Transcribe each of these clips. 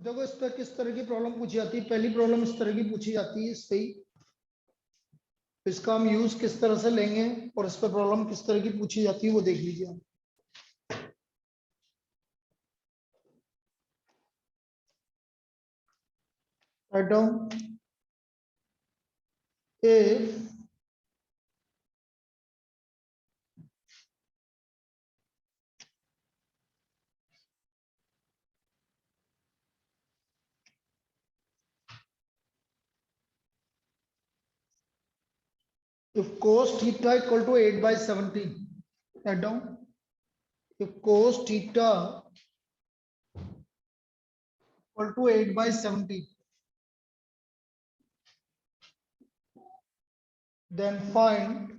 देखो इस पर किस तरह की प्रॉब्लम पूछी जाती है। पहली प्रॉब्लम इस तरह की पूछी जाती है इस पे ही। इसका हम यूज किस तरह से लेंगे और इस पर प्रॉब्लम किस तरह की पूछी जाती है वो देख लीजिए आप। Write down if cos theta equal to 8 by 17, write down. If cos theta equal to 8 by 17, then find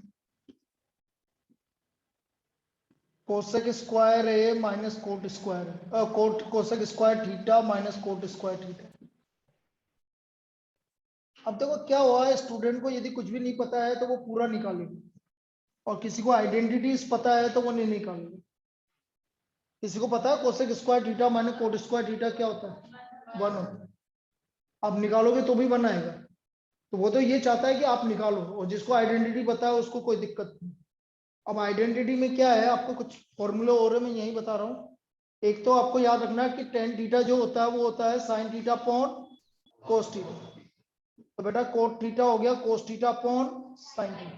cosec square a minus cot square cosec square theta minus cot square theta. अब देखो क्या हुआ है, student को यदि कुछ भी नहीं पता है तो वो पूरा निकालेगा, और किसी को आइडेंटिटीज पता है तो वो नहीं निकालेगा। किसी को पता है cosec square theta minus cot square theta क्या होता है, 1 होता है। आप निकालोगे तो भी 1 आएगा, तो वो तो ये चाहता है कि आप निकालो, और जिसको आइडेंटिटी पता है उसको कोई दिक्कत नहीं। अब आइडेंटिटी में क्या है, आपको कुछ फॉर्मूले और मैं यही बता रहा हूँ। एक तो आपको याद रखना है कि टेन थीटा जो होता है वो होता है sine theta upon cos theta. तो बेटा कोट थीटा हो गया cos theta upon sine theta,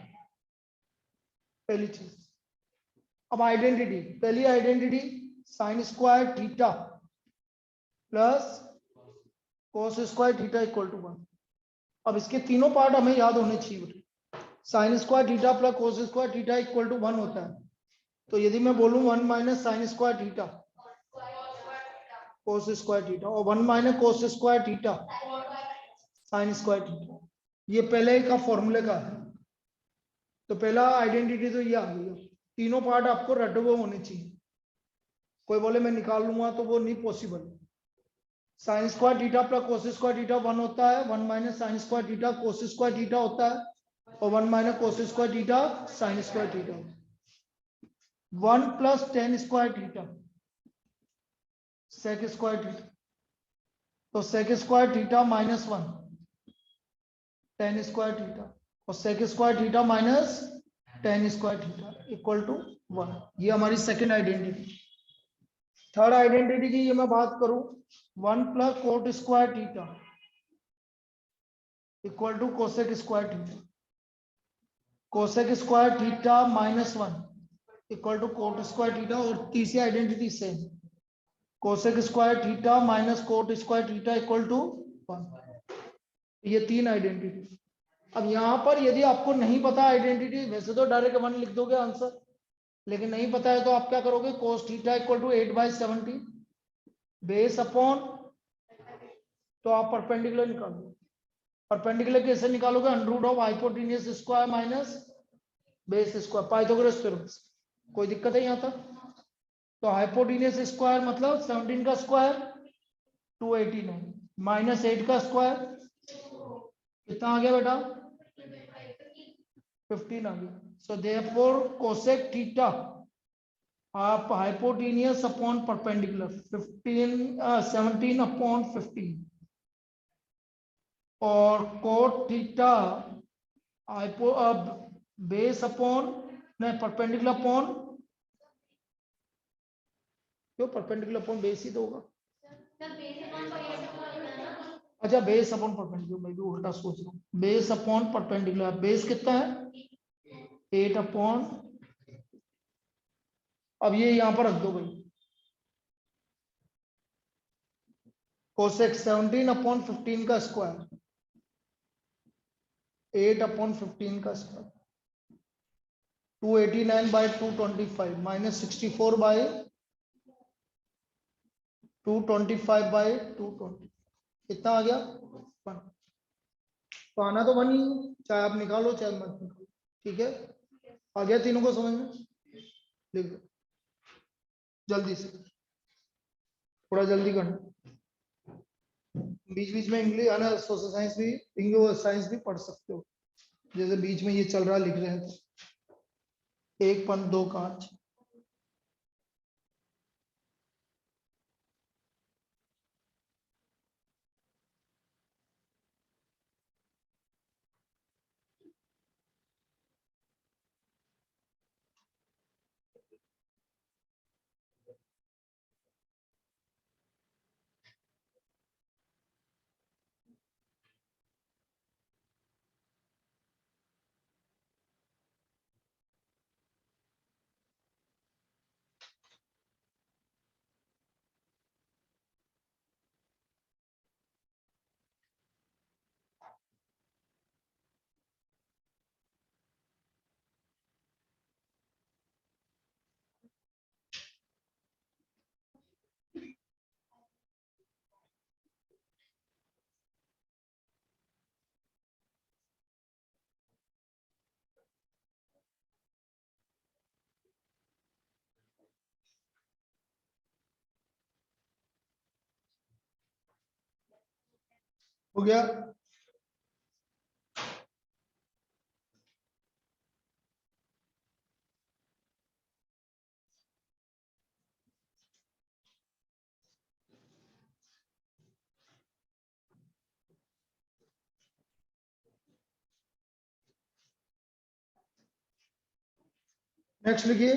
पहली चीज। अब आइडेंटिटी, पहली identity sine square theta plus cos square theta equal to 1। अब इसके तीनों पार्ट हमें याद होने चाहिए। Sine square theta plus cos square theta equal to 1 होता है। तो यदि मैं बोलूं 1 minus sine square theta cos square theta और 1 minus cos square theta sine square theta, ये पहले का फॉर्मूले का है। तो पहला आइडेंटिटी तो ये आ गई। तीनों पार्ट आपको रटे हुए होने चाहिए। कोई बोले मैं निकाल लूंगा तो वो नहीं possible. Sine square theta plus cos square theta 1 होता है, 1 minus sine square theta cos square theta होता है, और 1 minus cos square theta sine square theta. 1 plus tan square theta sec square theta, तो sec square theta minus 1 tan square theta, और sec square theta minus tan square theta equal to 1। ये हमारी second identity. Third identity की ये मैं बात करूं, 1 plus cot square theta equal to cosec square theta, cosec square theta minus 1 equal to cot square theta, और तीसरी identity same cosec square theta minus cot square theta equal to 1। ये तीन identity. अब यहाँ पर यदि आपको नहीं पता आइडेंटिटी, वैसे तो डायरेक्ट 1 लिख दोगे आंसर, लेकिन नहीं पता है तो आप क्या करोगे, cos theta equal to 8 by 70 base upon, तो आप परपेंडिकुलर निकालोगे। परपेंडिकुलर कैसे निकालोगे, under root of hypotenuse square minus base square, Pythagoras theorem. कोई दिक्कत है यहाँ तक? तो हाइपोटेन्यूज स्क्वायर मतलब 17 का स्क्वायर 289 माइनस 8 का स्क्वायर कितना आ गया बेटा, 15 आ गया। सो देयरफॉर कोसेक थीटा आप हाइपोटेनियस अपॉन परपेंडिकुलर 17 अपॉन 15, और cot theta hypo base upon नहीं परपेंडिकुलर अपॉन, क्यों परपेंडिकुलर अपॉन बेस ही तो होगा। अच्छा बेस अपॉन परपेंडिकुलर, मैं भी उल्टा सोच रहा हूँ। बेस अपॉन परपेंडिकुलर, बेस कितना है 8 अपॉन, अब ये यहां पर रख दो भाई, कोसेक 17 अपॉन 15 का स्क्वायर 8 अपॉन 15 का square 289 by 225 minus 64 by 225 by 220, कितना आ गया 1। तो आना तो 1 ही, चाहे आप निकालो चाहे मत निकालो, ठीक है। आ गया तीनों को समझ में, लिख दो जल्दी से, थोड़ा जल्दी करना। बीच बीच में इंग्लिश आना, सोशल साइंस भी, इंग्लिश साइंस भी पढ़ सकते हो, जैसे बीच में ये चल रहा लिख रहे हैं तो 1 पंथ 2 कांच। हो गया। नेक्स्ट लिखिए।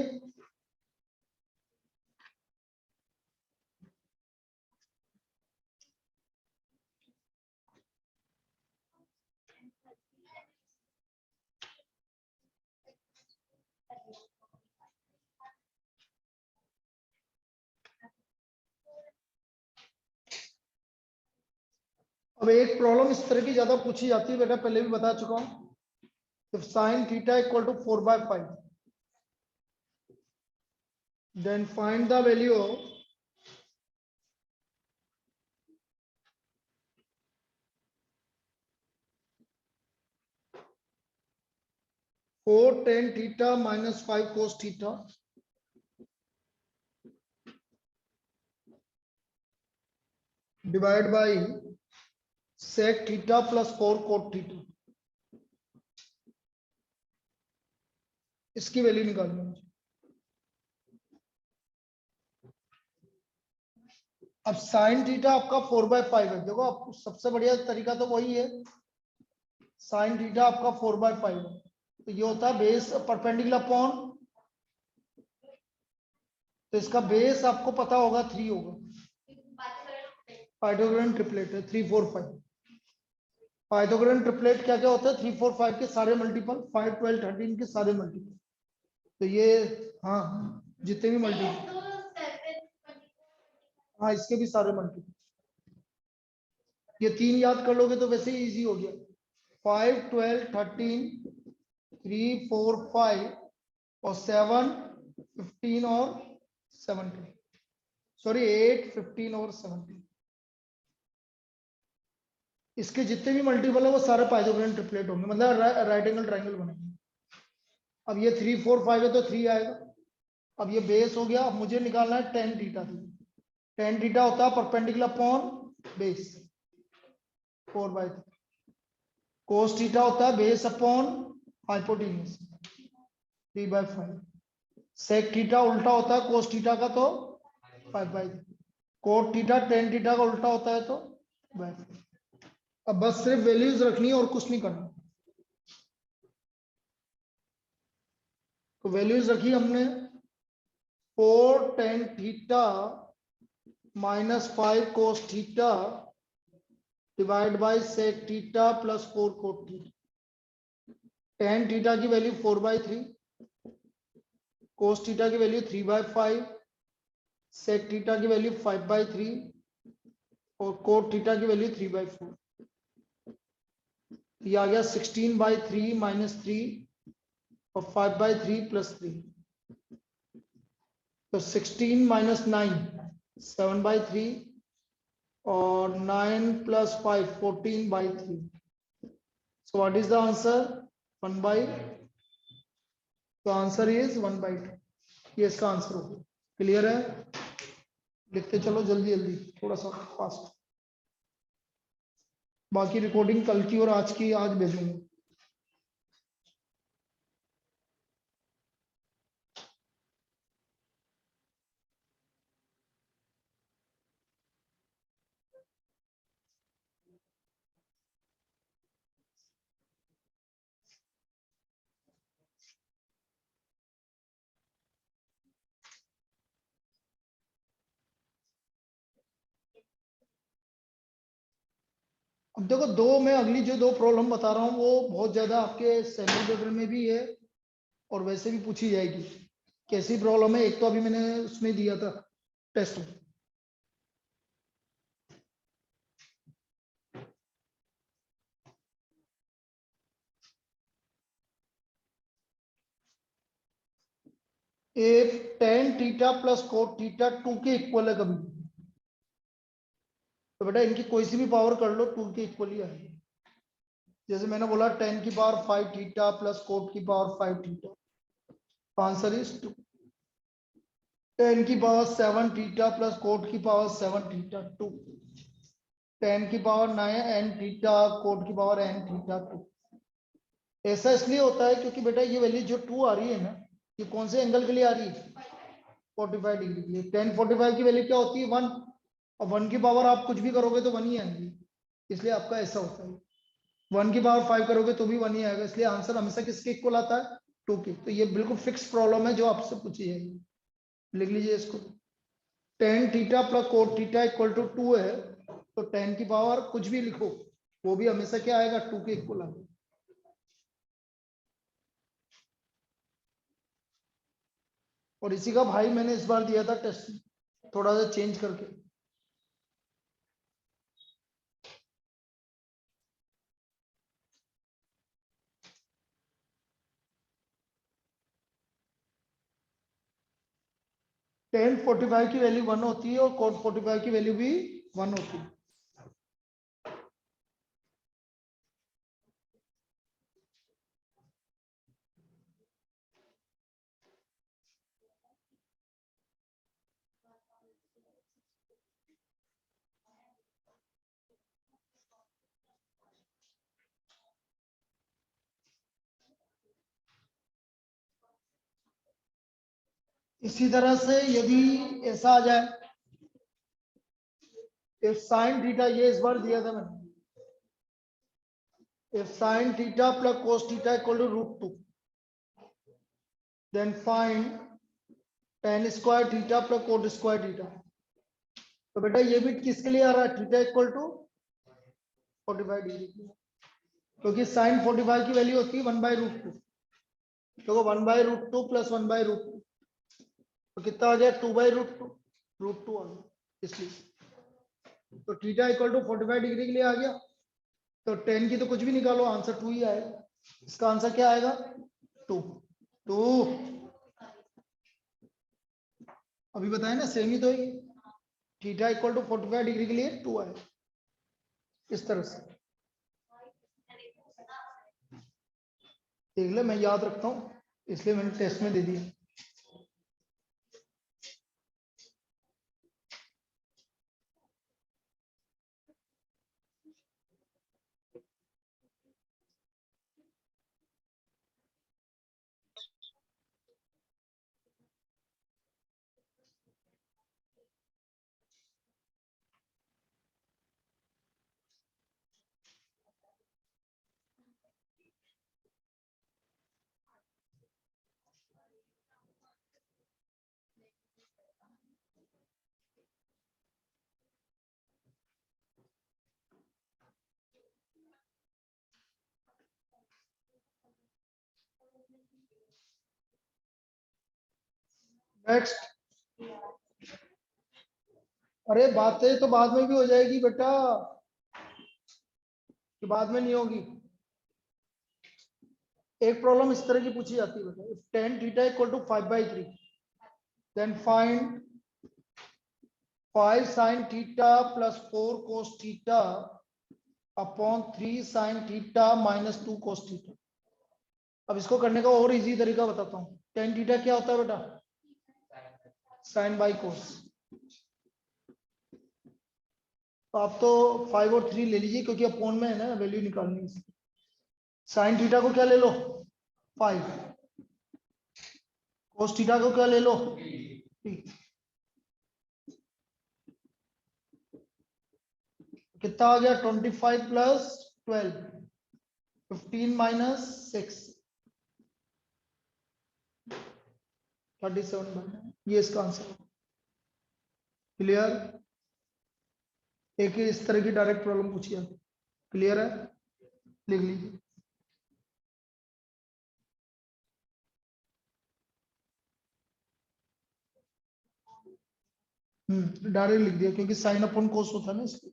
अब एक प्रॉब्लम इस तरह की ज्यादा पूछी जाती है बेटा, पहले भी बता चुका हूं। If sine theta equal to 4/5, then find the value of 4 tan theta minus 5 cos theta divided by sec theta plus 4 cot theta। इसकी वैल्यू निकालनी है मुझे। अब साइन थीटा आपका 4/5 है। देखो आप सबसे बढ़िया तरीका तो वही है, साइन थीटा आपका 4/5 है, तो ये होता है बेस परपेंडिकुलर अपॉन, तो इसका बेस आपको पता होगा 3 होगा। पाइथागोरन ट्रिपलेट है 3 4 5। पाइथागोरन ट्रिपलेट क्या क्या होता है? 3 4 5 के सारे मल्टीपल, 5 12 13 के सारे मल्टीपल। तो ये हाँ जितने भी मल्टीपल, हाँ इसके भी सारे मल्टीपल। ये 3 याद कर लोगे तो वैसे ही इजी हो गया। 5 12 13 3 4 5 और 7 15 और 17, सॉरी 8 15 और 17, इसके जितने भी मल्टीपल है वो सारे पाइथागोरन ट्रिपलेट होंगे, मतलब राइट एंगल ट्राइंगल बनेंगे। अब ये 3 4 5 है तो 3 आएगा। अब ये बेस हो गया। अब मुझे निकालना है टेन थीटा। टेन थीटा होता है perpendicular upon base 4/3। Cos theta होता है base upon hypotenuse 3/5। Sec theta उल्टा होता है कोस थीटा का, तो 5/3। कोट थीटा टेन थीटा का उल्टा होता है तो 5/5। अब बस सिर्फ वैल्यूज रखनी है और कुछ नहीं करना। तो वैल्यूज रखी हमने 4 tan theta minus 5 cos theta divide by sec theta plus 4 cot theta. tan theta की वैल्यू 4/3, cos थीटा की वैल्यू 3/5, sec थीटा की वैल्यू 5/3 और cot थीटा की वैल्यू 3/4। ये आ गया 16/3 माइनस 3 और 5/3 प्लस 3। तो 16 माइनस 9 7/3 और 9 plus 5 14/3। So what is the answer? 1/, तो आंसर इज 1/2। ये इसका आंसर होगा। क्लियर है? लिखते चलो जल्दी जल्दी, थोड़ा सा फास्ट। बाकी रिकॉर्डिंग कल की और आज की आज भेजूंगा। अब देखो दो, मैं अगली जो दो प्रॉब्लम बता रहा हूँ वो बहुत ज्यादा आपके सेमी पेपर में भी है और वैसे भी पूछी जाएगी। कैसी प्रॉब्लम है? एक तो अभी मैंने उसमें दिया था टेस्ट में। If tan theta plus cot theta 2 के इक्वल है कभी, तो बेटा इनकी कोई सी भी पावर कर लो 2 के इक्वल ही आएगी। जैसे मैंने बोला tan की पावर 5 थीटा प्लस कोट की power 5 theta, answer is 2। tan की पावर 7 थीटा प्लस कोट की पावर 7 थीटा 2। tan की पावर 9 n थीटा कोट की पावर n थीटा 2। ऐसा इसलिए होता है क्योंकि बेटा ये वैल्यू जो 2 आ रही है ना, ये कौन से एंगल के लिए आ रही है? 45 डिग्री के लिए। tan 45 की वैल्यू क्या होती है? 1। और 1 की पावर आप कुछ भी करोगे तो 1 ही आएंगी, इसलिए आपका ऐसा होता है। 1 की पावर 5 करोगे तो भी 1 ही आएगा, इसलिए आंसर हमेशा किसके इक्वल आता है? 2 के। तो ये बिल्कुल फिक्स प्रॉब्लम है जो आपसे पूछी है, लिख लीजिए इसको। tan theta plus cot theta equal to 2 है, तो tan की पावर कुछ भी लिखो वो भी हमेशा क्या आएगा? 2 के इक्वल आएगा। और इसी का भाई मैंने इस बार दिया था टेस्ट, थोड़ा सा चेंज करके। tan 45 की वैल्यू 1 होती है और cot 45 की वैल्यू भी 1 होती है। इसी तरह से यदि ऐसा आ जाए, इफ साइन थीटा, ये इस बार दिया था मैंने, if sine theta plus cos theta equal to √2, then find tan square theta plus cot square theta. तो बेटा ये भी किसके लिए आ रहा है? थीटा इक्वल टू 45 डिग्री के लिए, क्योंकि साइन 45 की वैल्यू होती है 1/√2, तो 1/√2 प्लस 1/√2, तो कितना आ जाए? 2/√2, √2 आ गया, इसलिए तो थीटा इक्वल टू 45 डिग्री के लिए आ गया। तो 10 की तो कुछ भी निकालो, आंसर 2 ही आएगा। इसका आंसर क्या आएगा? 2। 2 अभी बताया ना, सेम ही तो है। थीटा इक्वल टू 45 डिग्री के लिए 2 आएगा, इस तरह से देख ले। मैं याद रखता हूँ इसलिए मैंने टेस्ट में दे दिया। नेक्स्ट। अरे बातें तो बाद में भी हो जाएगी बेटा, कि बाद में नहीं होगी। एक प्रॉब्लम इस तरह की पूछी जाती है बेटा, if tan theta equal to 5/3, then find 5 sin theta plus 4 cos theta upon 3 sin theta minus 2 cos theta. अब इसको करने का और इजी तरीका बताता हूँ। tan थीटा क्या होता है बेटा? sin by cos। तो आप तो 5 और 3 ले लीजिए, क्योंकि अपॉन में है ना, वैल्यू निकालनी है। साइन थीटा को क्या ले लो? 5। कोस थीटा को क्या ले लो? 3। कितना आ गया? 25 प्लस 12, 15 माइनस 6, 37। ये इसका आंसर। क्लियर? एक ही इस तरह की डायरेक्ट प्रॉब्लम पूछी है। क्लियर है? लिख लीजिए। डायरेक्ट लिख दिया, क्योंकि साइन अपन कोस होता है ना, इसलिए।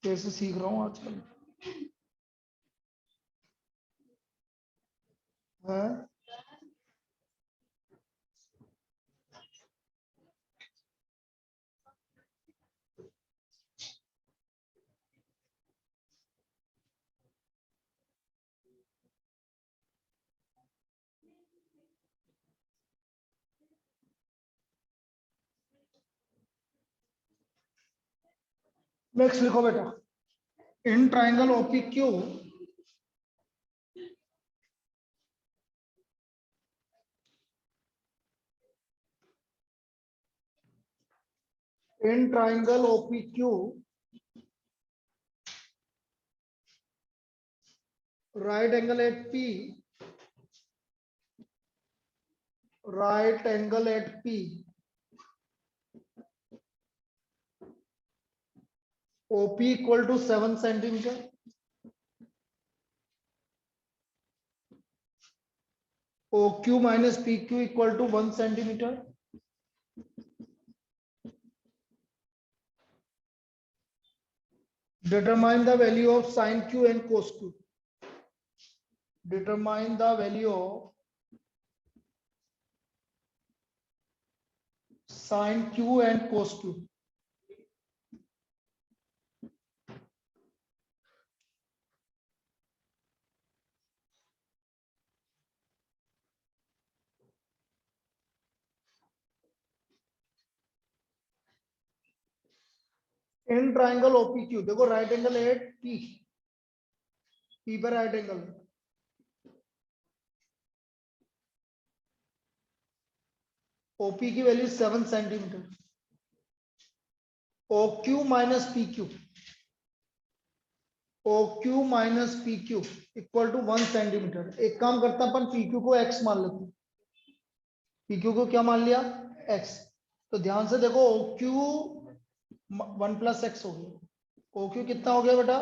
कैसे सीख रहा हूँ आजकल। हाँ? नेक्स्ट लिखो बेटा, in triangle OPQ in triangle OPQ, right angle at P, right angle at P, OP equal to 7 centimeter, OQ minus PQ equal to 1 centimeter, determine the value of sin Q and cos Q. Determine the value of sin Q and cos Q. In triangle OPQ, देखो right angle at P, P पर right angle, OP की value 7 centimetre, OQ minus PQ, OQ minus PQ equal to 1 centimetre. एक काम करता अपन PQ को x मान लेते हैं, PQ को क्या मान लिया, x। तो ध्यान से देखो OQ 1 प्लस एक्स हो गया, OQ कितना हो गया बेटा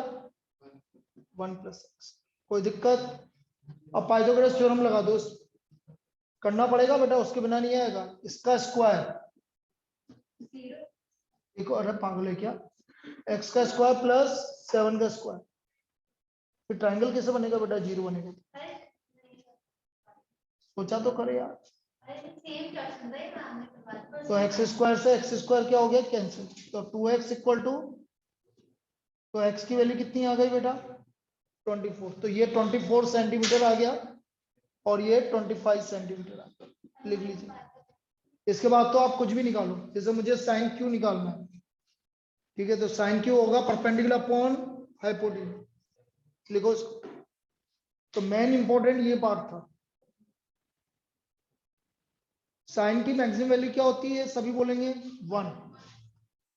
1 प्लस एक्स। कोई दिक्कत? अब पाइथागोरस थ्योरम लगा दो, करना पड़ेगा बेटा, उसके बिना नहीं आएगा। इसका स्क्वायर, देखो अरे पागल है क्या, x का स्क्वायर प्लस 7 का स्क्वायर, फिर ट्राइंगल कैसे बनेगा बेटा, 0 बनेगा। सोचा तो करे यार। तो एक्स स्क्वायर से एक्स स्क्वायर क्या हो गया, कैंसिल। तो 2x इक्वल टू, तो x की वैल्यू कितनी आ गई बेटा 24। तो ये 24 सेंटीमीटर आ गया और ये 25 सेंटीमीटर आ गया, लिख लीजिए। इसके बाद तो आप कुछ भी निकालो, जैसे मुझे साइन क्यू निकालना है, ठीक है, तो साइन क्यू होगा परपेंडिकुलर अपॉन हाइपोटेन्यूज, लिखो इसको। तो मेन इंपॉर्टेंट ये पार्ट था। साइन की मैक्सिमम वैल्यू क्या होती है, सभी बोलेंगे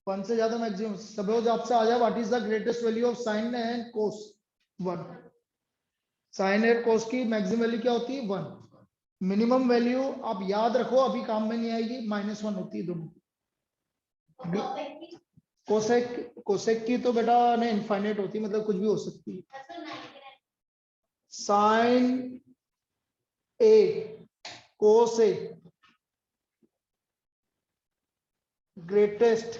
1 से ज्यादा मैक्सिमम। सपोज आपसे आ जाए what is the greatest value of sine and cos, 1। Sine and cos की मैक्सिमम वैल्यू क्या होती है 1। मिनिमम वैल्यू आप याद रखो, अभी काम में नहीं आएगी, -1 होती है दोनों। कोसेक की तो बेटा ना इनफाइनाइट होती है, मतलब कुछ भी हो सकती है। Sine A cos A greatest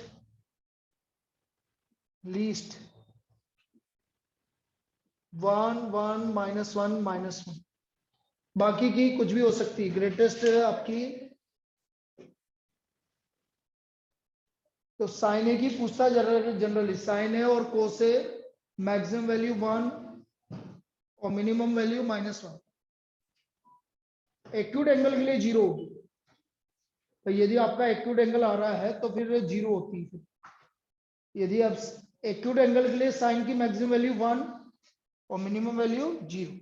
least 1 1 -1 -1, बाकी की कुछ भी हो सकती है। ग्रेटेस्ट आपकी, तो साइन ए की पूछता जनरली, साइन ए और कोस ए मैक्सिमम वैल्यू 1 और मिनिमम वैल्यू -1। एक्यूट एंगल के लिए 0 होगी, तो यदि आपका एक्यूट एंगल आ रहा है तो फिर 0 होती है। यदि आप एक्यूट एंगल के लिए साइन की मैक्सिमम वैल्यू 1 और मिनिमम वैल्यू 0।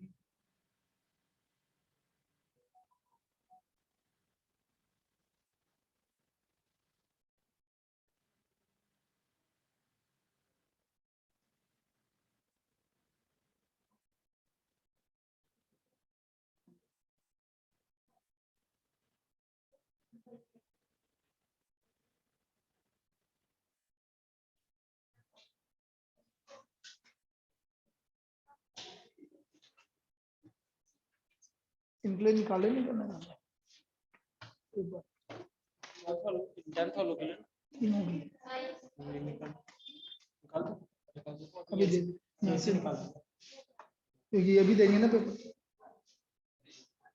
इनके लिए निकाले नहीं करना एक बार, अभी दे यहाँ से निकाल, क्योंकि ये भी देंगे ना पेपर,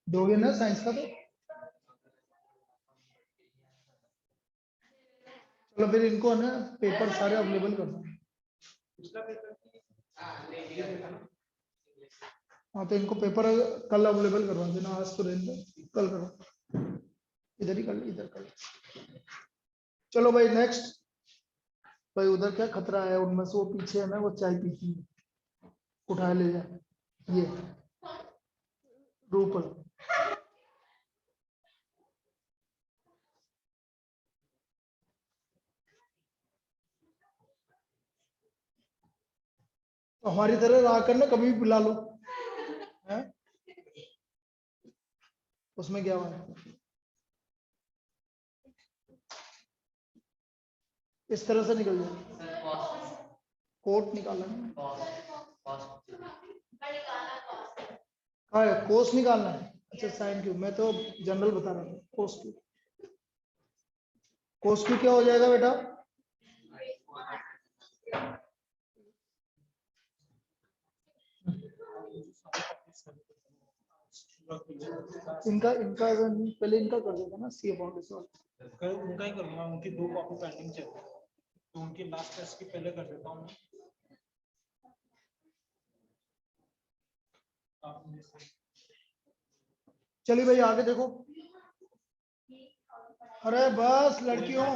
दोगे ना साइंस का। तो चलो फिर इनको ना पेपर सारे अवेलेबल करना। हाँ तो इनको पेपर कल अवेलेबल करवा देना, आज तो रहने दो, कल करो, इधर ही कर, इधर कर। चलो भाई नेक्स्ट। भाई उधर क्या खतरा है, उनमें से वो पीछे है ना, वो चाय पीती है, उठा ले जा ये रूप। तो हमारी तरह रहा करना, कभी भी बुला लो है? उसमें क्या हुआ है? इस तरह से निकल जाए, कोट निकालना है, हाँ कोस निकालना है। अच्छा साइन क्यू, मैं तो जनरल बता रहा था, कोस क्यू। कोस क्यू क्या हो जाएगा बेटा? इनका इनका पहले इनका कर देगा ना, सी फाउंडेशन उनका ही करूंगा, उनकी 2 कॉपी पेंडिंग चल रही है, तो उनकी लास्ट टेस्ट की पहले कर देता हूँ। चलिए भाई आगे देखो। अरे बस लड़कियों,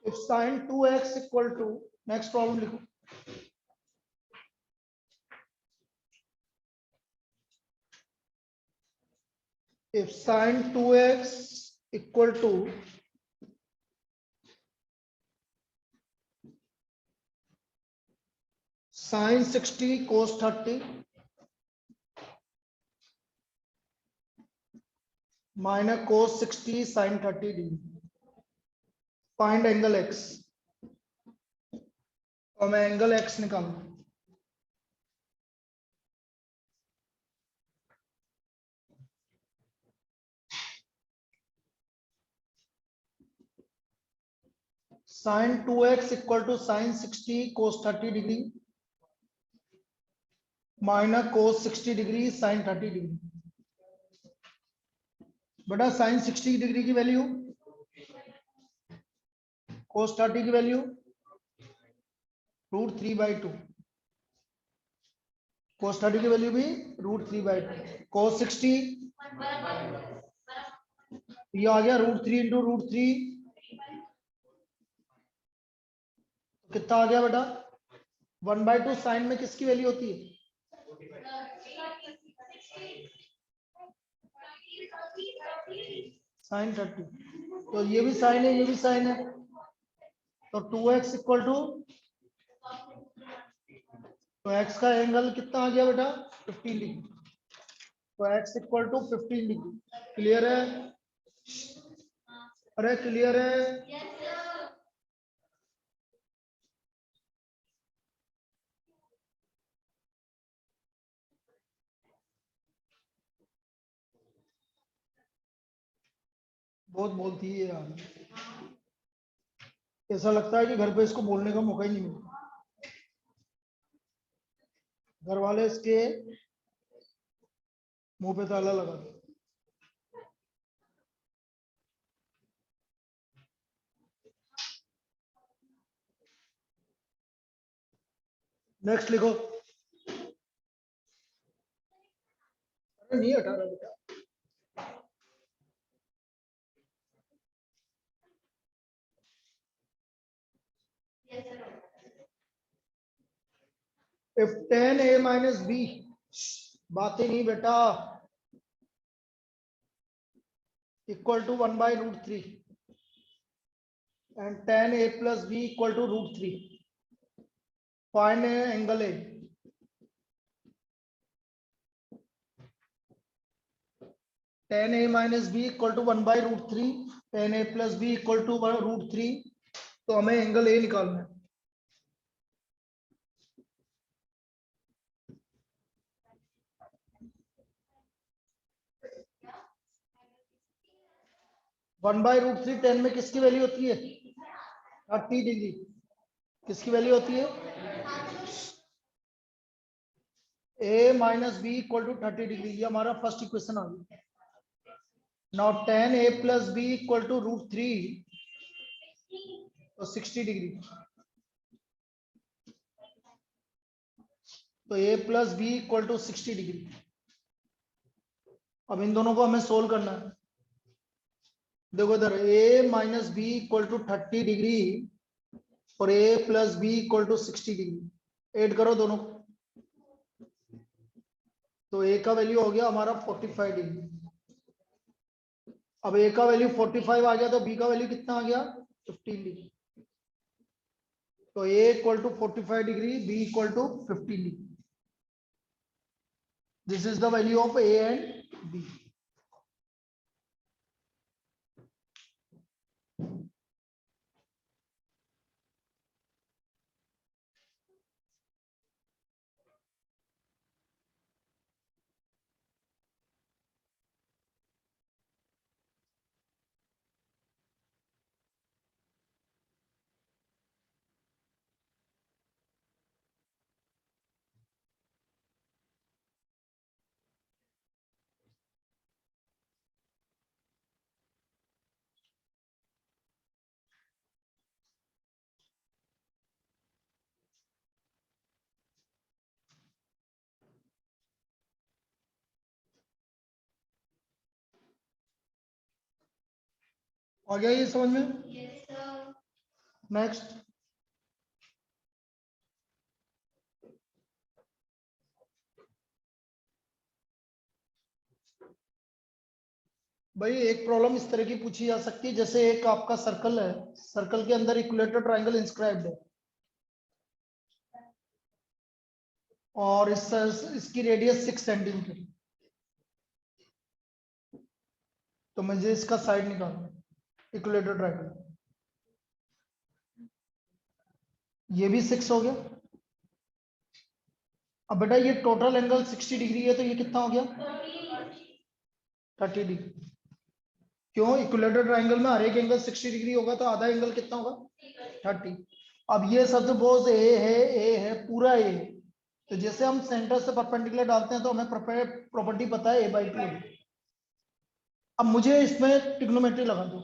if sin 2x equal to, next problem लिखो। if sin 2x equal to sin 60 cos 30 minus cos 60 sin 30 degree, find angle x। और मैं एंगल x निकालूंगा। sin 2x equal to sin 60 cos 30 degree minus cos 60 degree sin 30 degree. बेटा sin 60 degree की value, cos 30 की value √3/2, cos 30 की value भी √3/2, cos 60 ये आ गया √3 इंटू √3, कितना आ गया बेटा? 1/2 साइन में किसकी वैल्यू होती है? sin 30। तो ये भी साइन है, ये भी साइन है, तो 2x इक्वल टू, तो x का एंगल कितना आ गया बेटा? 15 डिग्री। तो x equal to 15 degree. Clear है? अरे क्लियर है? बहुत बोलती है यार, ऐसा लगता है कि घर पे इसको बोलने का मौका ही नहीं मिलता। घर वाले इसके मुंह पे ताला लगा दे। नेक्स्ट लिखो। अरे नहीं हटा रहा बेटा। if tan a minus b, बातें नहीं बेटा, equal to 1/√3 and tan a plus b equal to √3, find angle a। tan a minus b equal to 1/√3, tan a plus b equal to √3, तो हमें एंगल ए निकालना है। One by √3 10 में किसकी value होती है? 30 डिग्री। किसकी वैल्यू होती है? a minus B equal to 30 degree. ये हमारा फर्स्ट इक्वेशन आ गया। Now tan a plus b equal to √3, तो 60 डिग्री। तो a plus B equal to 60 degree. अब इन दोनों को हमें सोल्व करना है। देखो इधर a minus B equal to 30 degree और a plus B equal to 60 degree. Add करो दोनों को, तो a का वैल्यू हो गया हमारा 45 डिग्री। अब a का वैल्यू 45 आ गया, तो b का वैल्यू कितना आ गया 15 डिग्री। तो a equal to 45 degree, b equal to 15 degree. This is the value of a and b। आ गया ये समझ में? नेक्स्ट। भाई एक प्रॉब्लम इस तरह की पूछी जा सकती है, जैसे एक आपका सर्कल है, सर्कल के अंदर इक्विलेटरल ट्रायंगल इंस्क्राइब्ड है और इसकी रेडियस 6 सेंटीमीटर। तो मुझे इसका साइड निकालना है, इक्विलेटरल ट्रायंगल। ये भी 6 हो गया। अब बेटा ये टोटल एंगल 60 डिग्री है, तो ये कितना हो गया 30 डिग्री। क्यों? इक्विलेटरल ट्रायंगल में हर एक एंगल 60 डिग्री होगा, तो आधा एंगल कितना होगा 30। अब ये सपोज ए है पूरा ए। तो जैसे हम सेंटर से परपेंडिकुलर डालते हैं तो हमें प्रॉपर्टी पता है a/2। अब मुझे इसमें ट्रिग्नोमेट्री लगा दो।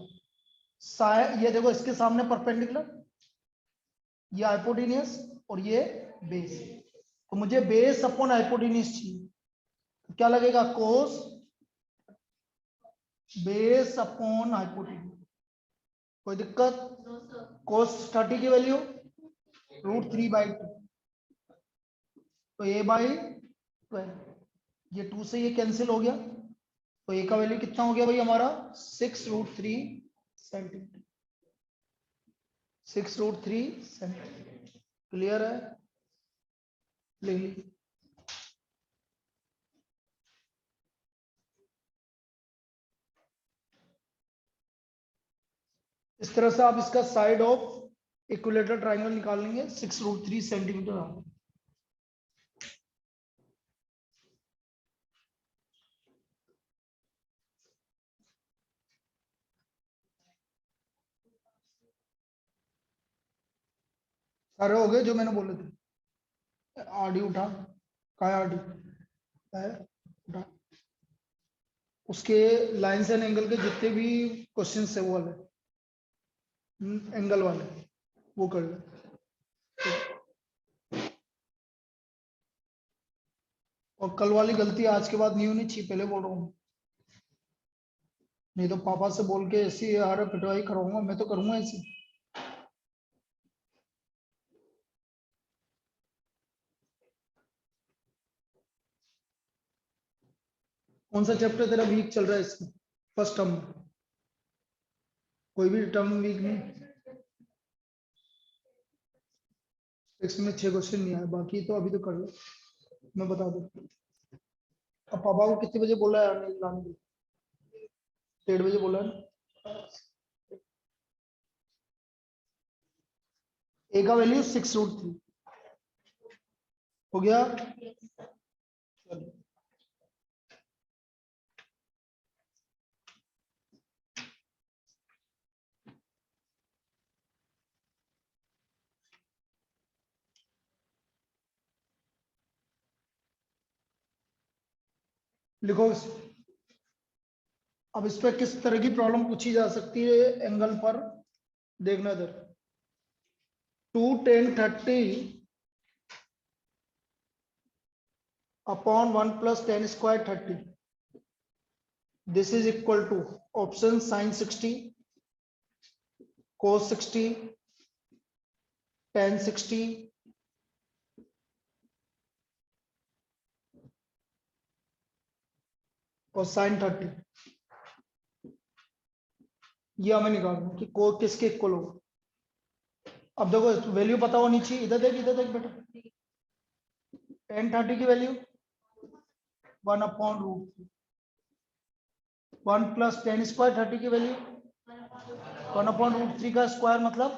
ये देखो इसके सामने परपेंडिकुलर, ये हाइपोटेन्यूस और ये बेस। तो मुझे बेस अपॉन हाइपोटेन्यूस चाहिए, तो क्या लगेगा कोस बेस अपॉन हाइपोटेन्यूस। कोई दिक्कत? कोस 30 की वैल्यू √3/2, तो a/12। ये 2 से ये कैंसिल हो गया, तो a का वैल्यू कितना हो गया भाई हमारा 6√3 सेंटीमीटर। 6√3 सेंटीमीटर। क्लियर है? लिख ली। इस तरह से आप इसका साइड ऑफ इक्विलेटरल ट्रायंगल निकाल लेंगे। 6√3 सेंटीमीटर आ गया। सारे हो गए जो मैंने बोले थे। आरडी उठा, कहा है आरडी? है, उठा। उसके लाइंस एंड एंगल के जितने भी क्वेश्चन है वो वाले, एंगल वाले, वो कर ले। और कल वाली गलती आज के बाद नहीं होनी चाहिए, पहले बोल रहा हूँ। नहीं तो पापा से बोल के ऐसी हर पिटवाई कराऊंगा, मैं तो करूंगा ऐसी। कौन सा चैप्टर तेरा वीक चल रहा है इसमें? फर्स्ट टर्म में कोई भी टर्म वीक नहीं? इसमें 6 क्वेश्चन नहीं आए, बाकी तो अभी तो कर लो, मैं बता दूं। अब पापा को कितने बजे बोला है नहीं लाने के लिए? 1:30 बजे बोला है ना। ए का वैल्यू 6√3 हो गया। चलो लिखो अब इस पे किस तरह की प्रॉब्लम पूछी जा सकती है एंगल पर, देखना इधर। 2 tan 30 upon 1 plus tan square 30, this is equal to option sin 60, cos 60, tan 60, और sin 30। ये हमें निकालना कि को किसके इक्वल होगा। अब देखो वैल्यू पता होनी चाहिए, इधर देख बेटा, tan 30 की value 1 upon root 1 plus tan square 30 की वैल्यू 1 अपॉन रूट 3 का स्क्वायर, मतलब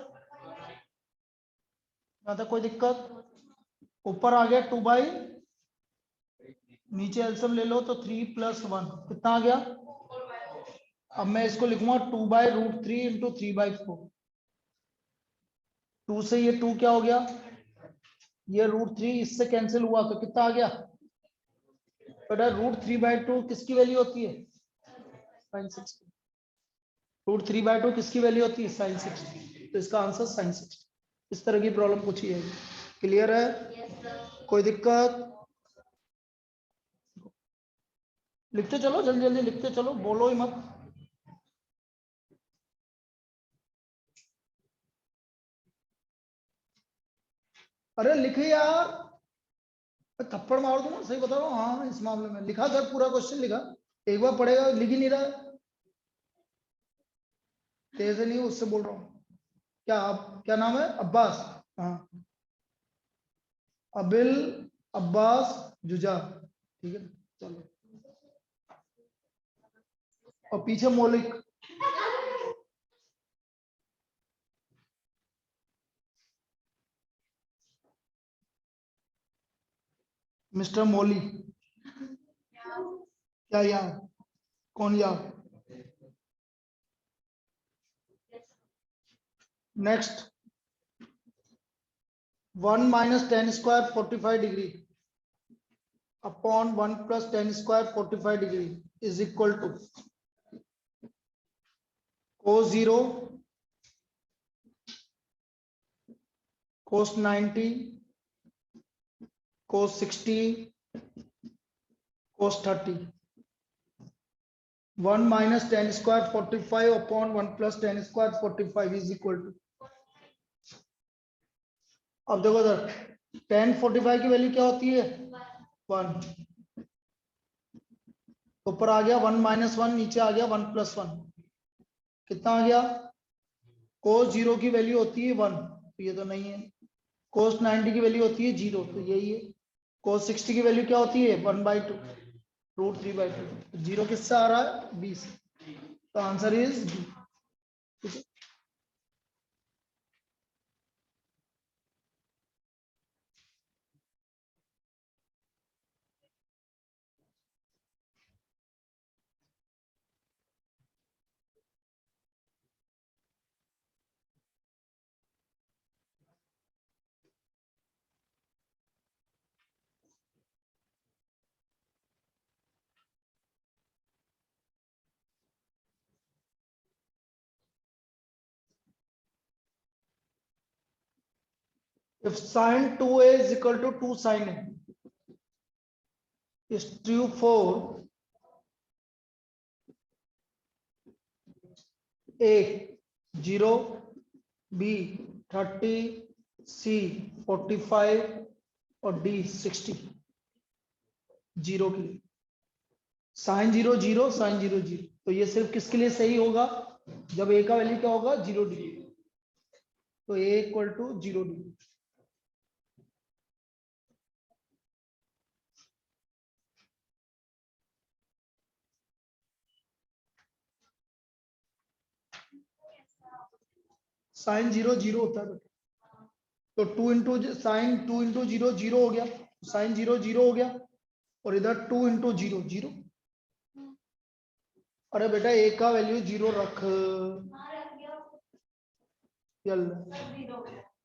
यहाँ तक कोई दिक्कत। ऊपर आ गया 2 बाई, नीचे एलसीएम ले लो तो 3 प्लस 1 कितना आ गया। अब मैं इसको लिखूंगा 2 बाई रूट 3 इंटू 3 बाई 4। 2 से ये 2 क्या हो गया, ये रूट 3 इससे कैंसिल हुआ तो कितना आ गया बेटा, रूट 3 बाई 2 किसकी वैल्यू होती है, साइन 60। रूट 3 बाई 2 किसकी वैल्यू होती है, साइन 60। तो इसका आंसर साइन 60। इस तरह की प्रॉब्लम पूछी है। क्लियर है, कोई दिक्कत। लिखते चलो, जल्दी जल्दी लिखते चलो, बोलो ही मत। अरे लिखे यार, थप्पड़ मार दूंगा, सही बता रहा हूँ। हाँ इस मामले में लिखा कर, पूरा क्वेश्चन लिखा, एक बार पढ़ेगा, लिख ही नहीं रहा है। तेज नहीं, उससे बोल रहा हूँ। क्या नाम है, अब्बास। हाँ, अबिल अब्बास जुजा, ठीक है चलो। और पीछे मौलिक, मिस्टर मौली। क्या यार, कौन यार। Next, 1 minus tan square 45 degree upon 1 plus tan square 45 degree is equal to cos 0, cos 90, cos 60, cos 30। 1 minus tan square 45 upon 1 plus tan square 45 is equal to, अब देखो इधर tan 45 की वैल्यू क्या होती है, 1। ऊपर आ गया 1 माइनस 1, नीचे आ गया 1 प्लस 1, कितना आ गया। cos 0 की वैल्यू होती है 1, तो ये तो नहीं है। cos 90 की वैल्यू होती है 0, तो यही है। cos 60 की वैल्यू क्या होती है 1/2, रूट 3/2। 0 किससे आ रहा है, 20। तो आंसर इज बी। ठीक है, if sin 2a is equal to 2 sin a is true for a 0, b 30, c 45 और d 60। 0 के लिए साइन 0 0 साइन 0 0, तो ये सिर्फ किसके लिए सही होगा, जब a का वैल्यू क्या होगा 0 डिग्री, तो a equal to 0 degree. Sine 0 0 होता है बेटा, तो 2 इंटू साइन 2 इंटू 0 0 हो गया, साइन 0 0 हो गया, और इधर 2 इंटू 0 0। अरे बेटा a का वैल्यू 0 रख,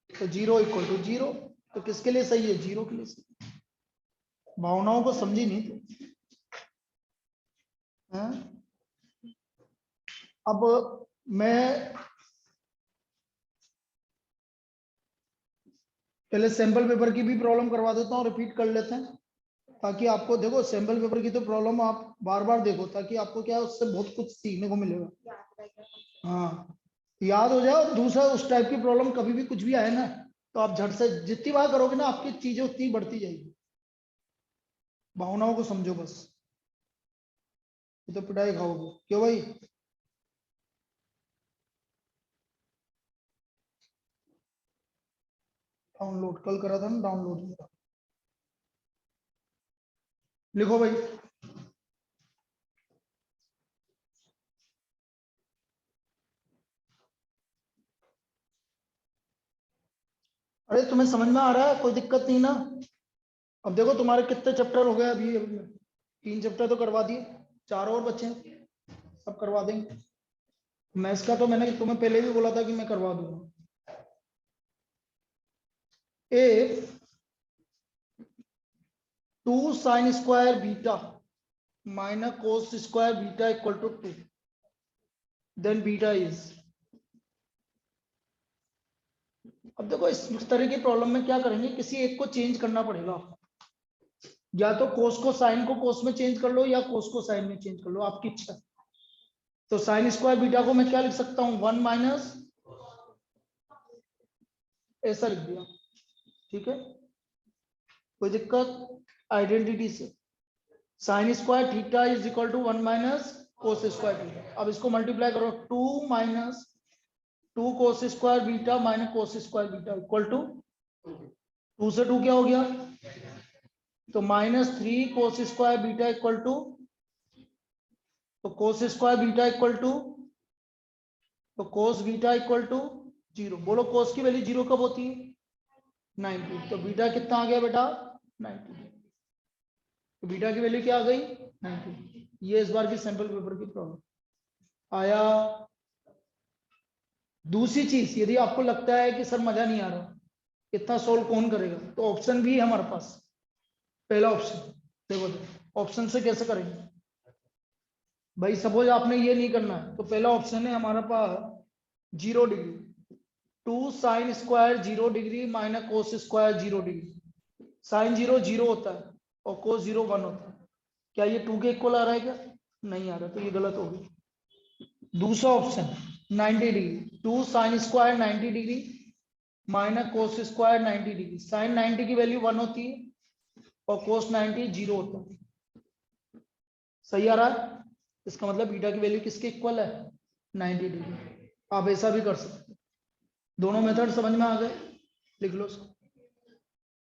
तो 0 इक्वल टू 0, तो किसके लिए सही है, 0 के लिए सही। भावनाओं को समझी नहीं तो, हाँ? अब मैं पहले सैंपल पेपर की भी प्रॉब्लम करवा देता हूँ, रिपीट कर लेते हैं ताकि आपको, देखो सैंपल पेपर की तो प्रॉब्लम आप बार बार देखो ताकि आपको क्या है उससे बहुत कुछ सीखने को मिलेगा। हाँ याद हो जाए। और दूसरा उस टाइप की प्रॉब्लम कभी भी कुछ भी आए ना तो आप झट से जितनी बार करोगे ना आपकी चीजें उतनी बढ़ती जाएगी। भावनाओं को समझो बस, ये तो पिटाई खाओगे। क्यों भाई? डाउनलोड कल करा था ना, डाउनलोड लिखो भाई। अरे तुम्हें समझ में आ रहा है? कोई दिक्कत नहीं ना? अब देखो तुम्हारे कितने चैप्टर हो गए अभी 3 चैप्टर तो करवा दिए, 4 और बच्चे हैं, सब करवा देंगे। मैथ्स का तो मैंने तुम्हें पहले भी बोला था कि मैं करवा दूंगा। A 2 sin square beta minus cos square beta equal to 2, then beta is. अब देखो इस तरह की प्रॉब्लम में क्या करेंगे, किसी एक को चेंज करना पड़ेगा। या तो कोस को साइन को कोस में चेंज कर लो या कोस को साइन में चेंज कर लो, आपकी इच्छा। तो साइन स्क्वायर बीटा को मैं क्या लिख सकता हूं, 1 माइनस, ऐसा लिख दिया। ठीक है, कोई दिक्कत? आइडेंटिटी से sine square theta is equal to 1 minus cos square theta. अब इसको मल्टीप्लाई करो, 2 minus 2 cos square beta minus cos square beta equal to 2 से 2 क्या हो गया, तो -3 cos square beta equal to, तो cos square beta equal to, तो कोस बीटा इक्वल टू 0। बोलो कोस की वैल्यू 0 कब होती है, 90। तो बीटा कितना आ गया बेटा, 90। तो बीटा की वैल्यू क्या आ गई, 90। ये इस बार की सैंपल पेपर की प्रॉब्लम आया। दूसरी चीज, यदि आपको लगता है कि सर मजा नहीं आ रहा, इतना सोल्व कौन करेगा, तो ऑप्शन भी है हमारे पास। पहला ऑप्शन देखो, ऑप्शन से कैसे करेंगे भाई। सपोज आपने ये नहीं करना है तो पहला ऑप्शन है हमारे पास 0 degree, 2 sine square 0 degree minus cos square 0 degree. Sine 0 0 होता है और कोस 0 1 होता है। क्या ये 2 के इक्वल आ रहा है क्या, नहीं आ रहा, तो ये गलत हो गया। दूसरा option 90 degree, 2 sine square 90 degree minus cos square 90 degree. Sine 90 की वैल्यू 1 होती है और कोस 90 0 होता है। सही आ रहा है? इसका मतलब बीटा की वैल्यू किसके इक्वल है, 90 डिग्री। आप ऐसा भी कर सकते हो। दोनों मेथड समझ में आ गए, लिख लो इसको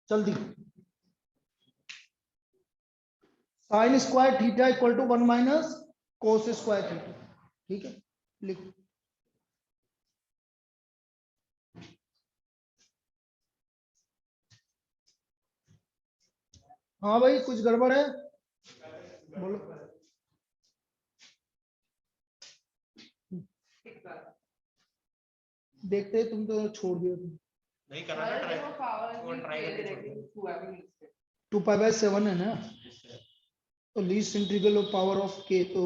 जल्दी। Sine square theta equal to 1 minus cos square theta. ठीक है, लिखो। हाँ भाई कुछ गड़बड़ है, बोलो। देखते तुम तो छोड़ दियो तुम। नहीं कर रहा ट्राई, वो ट्राई करके 2 पाई बाय 7 है ना, तो least integral of power of के, तो